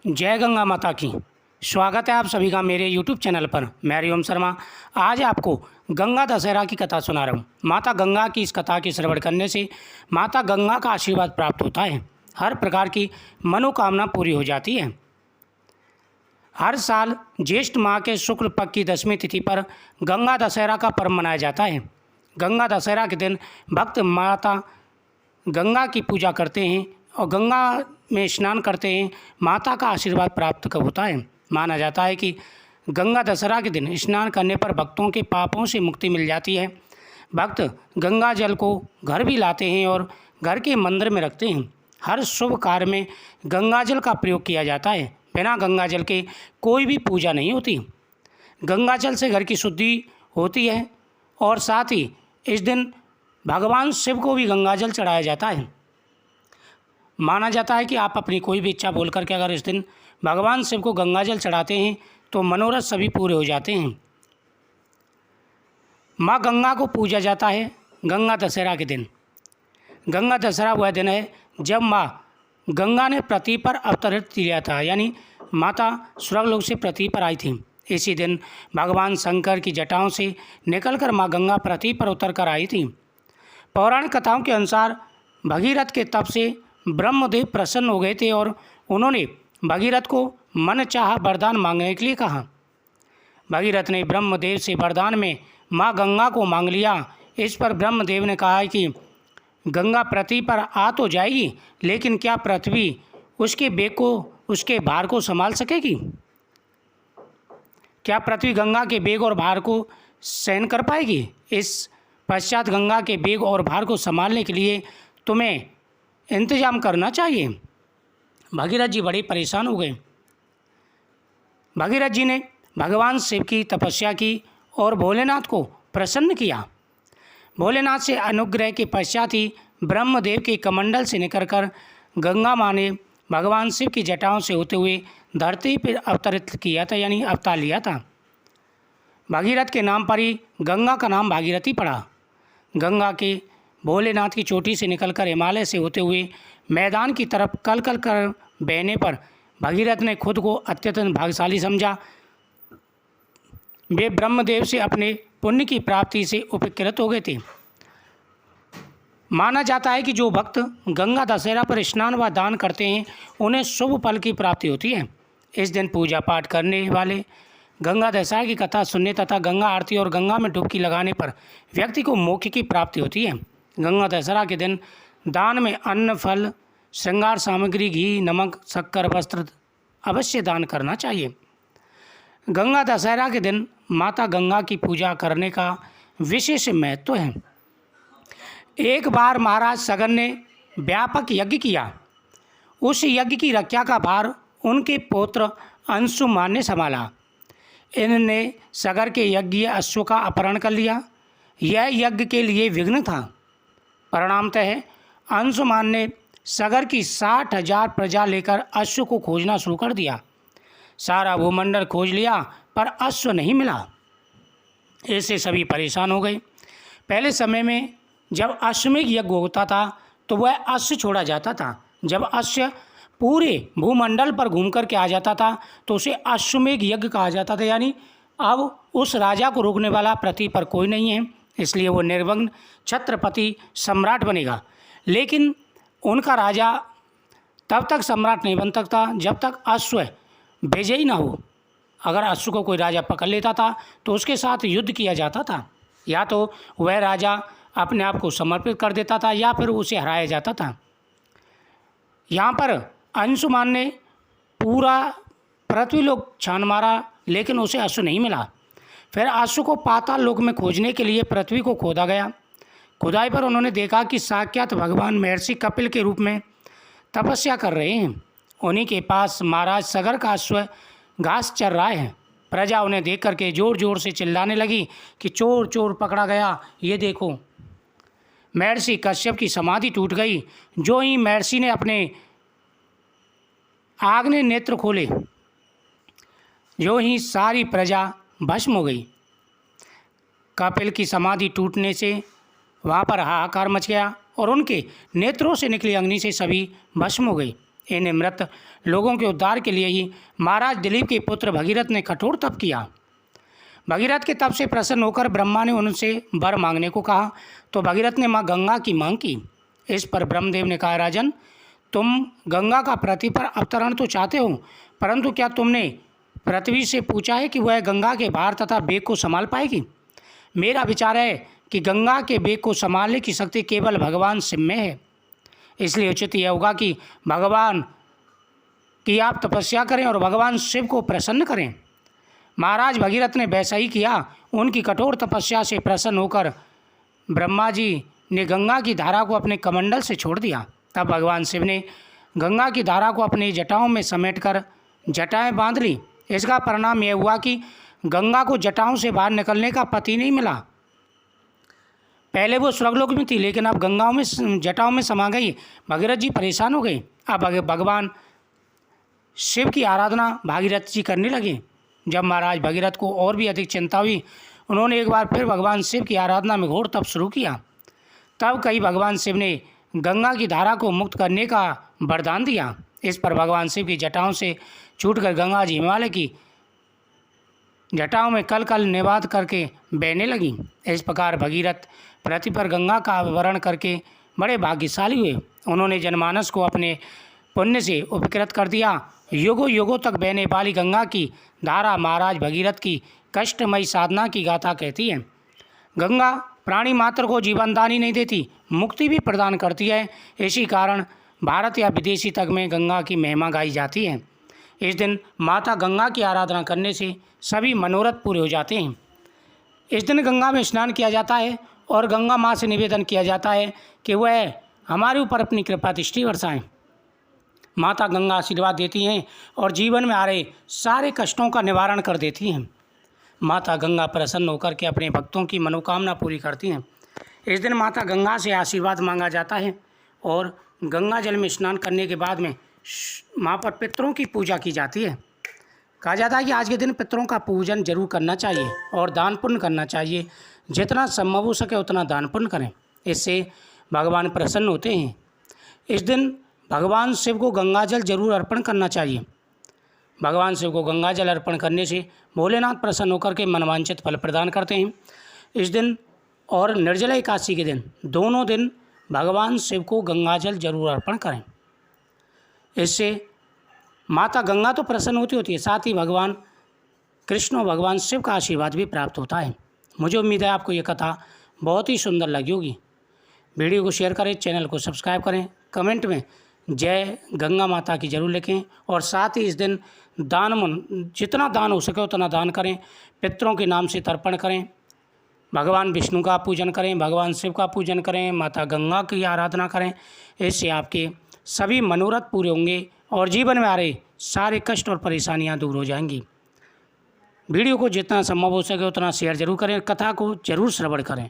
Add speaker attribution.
Speaker 1: जय गंगा माता की। स्वागत है आप सभी का मेरे YouTube चैनल पर। मैं हरिओम शर्मा आज आपको गंगा दशहरा की कथा सुना रहा हूँ। माता गंगा की इस कथा के श्रवण करने से माता गंगा का आशीर्वाद प्राप्त होता है। हर प्रकार की मनोकामना पूरी हो जाती है। हर साल ज्येष्ठ माह के शुक्ल पक्ष की 10वीं तिथि पर गंगा दशहरा का पर्व मनाया जाता है। गंगा दशहरा के दिन भक्त माता गंगा की पूजा करते हैं और गंगा में स्नान करते हैं। माता का आशीर्वाद प्राप्त होता है। माना जाता है कि गंगा दशहरा के दिन स्नान करने पर भक्तों के पापों से मुक्ति मिल जाती है। भक्त गंगा जल को घर भी लाते हैं और घर के मंदिर में रखते हैं। हर शुभ कार्य में गंगा जल का प्रयोग किया जाता है। बिना गंगा जल के कोई भी पूजा नहीं होती। गंगा जल से घर की शुद्धि होती है और साथ ही इस दिन भगवान शिव को भी गंगा जल चढ़ाया जाता है। माना जाता है कि आप अपनी कोई भी इच्छा बोल करके अगर इस दिन भगवान शिव को गंगा जल चढ़ाते हैं तो मनोरथ सभी पूरे हो जाते हैं। माँ गंगा को पूजा जाता है गंगा दशहरा के दिन। गंगा दशहरा वह दिन है जब माँ गंगा ने पृथ्वी पर अवतरित किया था, यानी माता स्वर्गलोक से पृथ्वी पर आई थी। इसी दिन भगवान शंकर की जटाओं से निकलकर माँ गंगा पृथ्वी पर उतर कर आई थी। पौराणिक कथाओं के अनुसार भगीरथ के तप से ब्रह्मदेव प्रसन्न हो गए थे और उन्होंने भगीरथ को मन चाहा वरदान मांगने के लिए कहा। भगीरथ ने ब्रह्मदेव से वरदान में माँ गंगा को मांग लिया। इस पर ब्रह्मदेव ने कहा कि गंगा पृथ्वी पर आ तो जाएगी, लेकिन क्या पृथ्वी उसके वेग को, उसके भार को संभाल सकेगी? क्या पृथ्वी गंगा के वेग और भार को सहन कर पाएगी? इस पश्चात गंगा के वेग और भार को संभालने के लिए तुम्हें इंतजाम करना चाहिए। भगीरथ जी बड़े परेशान हो गए। भगीरथ जी ने भगवान शिव की तपस्या की और भोलेनाथ को प्रसन्न किया। भोलेनाथ से अनुग्रह के पश्चात ही ब्रह्मदेव के कमंडल से निकलकर गंगा माँ ने भगवान शिव की जटाओं से होते हुए धरती पर अवतरित किया था, यानी अवतार लिया था। भगीरथ के नाम पर ही गंगा का नाम भागीरथी पड़ा। गंगा के भोलेनाथ की चोटी से निकलकर हिमालय से होते हुए मैदान की तरफ कल कल कर बहने पर भगीरथ ने खुद को अत्यंत भाग्यशाली समझा। वे ब्रह्मदेव से अपने पुण्य की प्राप्ति से उपकृत हो गए थे। माना जाता है कि जो भक्त गंगा दशहरा पर स्नान व दान करते हैं उन्हें शुभ फल की प्राप्ति होती है। इस दिन पूजा पाठ करने वाले गंगा दशहरा की कथा सुनने तथा गंगा आरती और गंगा में डुबकी लगाने पर व्यक्ति को मोक्ष की प्राप्ति होती है। गंगा दशहरा के दिन दान में अन्न, फल, श्रृंगार सामग्री, घी, नमक, शक्कर, वस्त्र अवश्य दान करना चाहिए। गंगा दशहरा के दिन माता गंगा की पूजा करने का विशेष महत्व है। एक बार महाराज सगर ने व्यापक यज्ञ किया। उस यज्ञ की रक्षा का भार उनके पुत्र अंशुमान ने संभाला। इनने सगर के यज्ञ अश्व का अपहरण कर लिया। यह यज्ञ के लिए विघ्न था। परिणामतः अंशुमान ने सगर की 60,000 प्रजा लेकर अश्व को खोजना शुरू कर दिया। सारा भूमंडल खोज लिया पर अश्व नहीं मिला। इससे सभी परेशान हो गए। पहले समय में जब अश्वमेध यज्ञ होता था तो वह अश्व छोड़ा जाता था। जब अश्व पूरे भूमंडल पर घूम कर के आ जाता था तो उसे अश्वमेध यज्ञ कहा जाता था, यानी अब उस राजा को रोकने वाला पृथ्वी पर कोई नहीं है, इसलिए वो निर्विघ्न छत्रपति सम्राट बनेगा। लेकिन उनका राजा तब तक सम्राट नहीं बन सकता जब तक अश्व विजयी ना हो। अगर अश्व को कोई राजा पकड़ लेता था तो उसके साथ युद्ध किया जाता था। या तो वह राजा अपने आप को समर्पित कर देता था या फिर उसे हराया जाता था। यहाँ पर अंशुमान ने पूरा पृथ्वी लोक छान मारा, लेकिन उसे अश्व नहीं मिला। फिर अश्व को पाताल लोक में खोजने के लिए पृथ्वी को खोदा गया। खुदाई पर उन्होंने देखा कि साक्षात भगवान महर्षि कपिल के रूप में तपस्या कर रहे हैं। उन्हीं के पास महाराज सगर का अश्व घास चर रहा है। प्रजा उन्हें देख करके जोर जोर से चिल्लाने लगी कि चोर चोर पकड़ा गया, ये देखो। महर्षि कश्यप की समाधि टूट गई। जो ही महर्षि ने अपने आग्नेय नेत्र खोले, जो ही सारी प्रजा भस्म हो गई। कपिल की समाधि टूटने से वहाँ पर हाहाकार मच गया और उनके नेत्रों से निकली अग्नि से सभी भस्म हो गई। इन मृत लोगों के उद्धार के लिए ही महाराज दिलीप के पुत्र भगीरथ ने कठोर तप किया। भगीरथ के तप से प्रसन्न होकर ब्रह्मा ने उनसे वर मांगने को कहा तो भगीरथ ने माँ गंगा की मांग की। इस पर ब्रह्मदेव ने कहा, राजन, तुम गंगा का पृथ्वी पर अवतरण तो चाहते हो, परंतु क्या तुमने पृथ्वी से पूछा है कि वह गंगा के भार तथा वेग को संभाल पाएगी? मेरा विचार है कि गंगा के वेग को संभालने की शक्ति केवल भगवान शिव में है। इसलिए उचित यह होगा कि भगवान की आप तपस्या करें और भगवान शिव को प्रसन्न करें। महाराज भगीरथ ने वैसा ही किया। उनकी कठोर तपस्या से प्रसन्न होकर ब्रह्मा जी ने गंगा की धारा को अपने कमंडल से छोड़ दिया। तब भगवान शिव ने गंगा की धारा को अपनी जटाओं में समेटकर जटाएं बांध ली। इसका परिणाम यह हुआ कि गंगा को जटाओं से बाहर निकलने का पति नहीं मिला। पहले वो स्वर्गलोक में थी, लेकिन अब गंगाओं में जटाओं में समा गई। भगीरथ जी परेशान हो गए। अब भगवान शिव की आराधना भागीरथ जी करने लगे। जब महाराज भगीरथ को और भी अधिक चिंता हुई, उन्होंने एक बार फिर भगवान शिव की आराधना में घोर तप शुरू किया। तब कहीं भगवान शिव ने गंगा की धारा को मुक्त करने का वरदान दिया। इस पर भगवान शिव की जटाओं से छूटकर गंगा जी हिमालय की जटाओं में कल कल निवात करके बहने लगी। इस प्रकार भगीरथ पृथ्वी पर गंगा का आवरण करके बड़े भाग्यशाली हुए। उन्होंने जनमानस को अपने पुण्य से उपकृत कर दिया। युगों युगों तक बहने वाली गंगा की धारा महाराज भगीरथ की कष्टमयी साधना की गाथा कहती है। गंगा प्राणी मात्र को जीवनदान ही नहीं देती, मुक्ति भी प्रदान करती है। इसी कारण भारत या विदेशी तक में गंगा की महिमा गाई जाती है। इस दिन माता गंगा की आराधना करने से सभी मनोरथ पूरे हो जाते हैं। इस दिन गंगा में स्नान किया जाता है और गंगा माँ से निवेदन किया जाता है कि वह हमारे ऊपर अपनी कृपा दृष्टि बरसाएं। माता गंगा आशीर्वाद देती हैं और जीवन में आ रहे सारे कष्टों का निवारण कर देती हैं। माता गंगा प्रसन्न होकर के अपने भक्तों की मनोकामना पूरी करती हैं। इस दिन माता गंगा से आशीर्वाद मांगा जाता है और गंगा जल में स्नान करने के बाद में वहाँ पर पितरों की पूजा की जाती है। कहा जाता है कि आज के दिन पितरों का पूजन जरूर करना चाहिए और दान पुण्य करना चाहिए। जितना संभव हो सके उतना दान पुण्य करें, इससे भगवान प्रसन्न होते हैं। इस दिन भगवान शिव को गंगा जल जरूर अर्पण करना चाहिए। भगवान शिव को गंगा जल अर्पण करने से भोलेनाथ प्रसन्न होकर के मनवांछित फल प्रदान करते हैं। इस दिन और निर्जला एकादशी के दिन दोनों दिन भगवान शिव को गंगा जल जरूर अर्पण करें। इससे माता गंगा तो प्रसन्न होती है, साथ ही भगवान कृष्ण और भगवान शिव का आशीर्वाद भी प्राप्त होता है। मुझे उम्मीद है आपको ये कथा बहुत ही सुंदर लगी होगी। वीडियो को शेयर करें, चैनल को सब्सक्राइब करें, कमेंट में जय गंगा माता की जरूर लिखें और साथ ही इस दिन जितना दान हो सके उतना दान करें। पितरों के नाम से तर्पण करें, भगवान विष्णु का पूजन करें, भगवान शिव का पूजन करें, माता गंगा की आराधना करें। इससे आपके सभी मनोरथ पूरे होंगे और जीवन में आ रहे सारे कष्ट और परेशानियां दूर हो जाएंगी। वीडियो को जितना संभव हो सके उतना शेयर जरूर करें, कथा को जरूर श्रवण करें।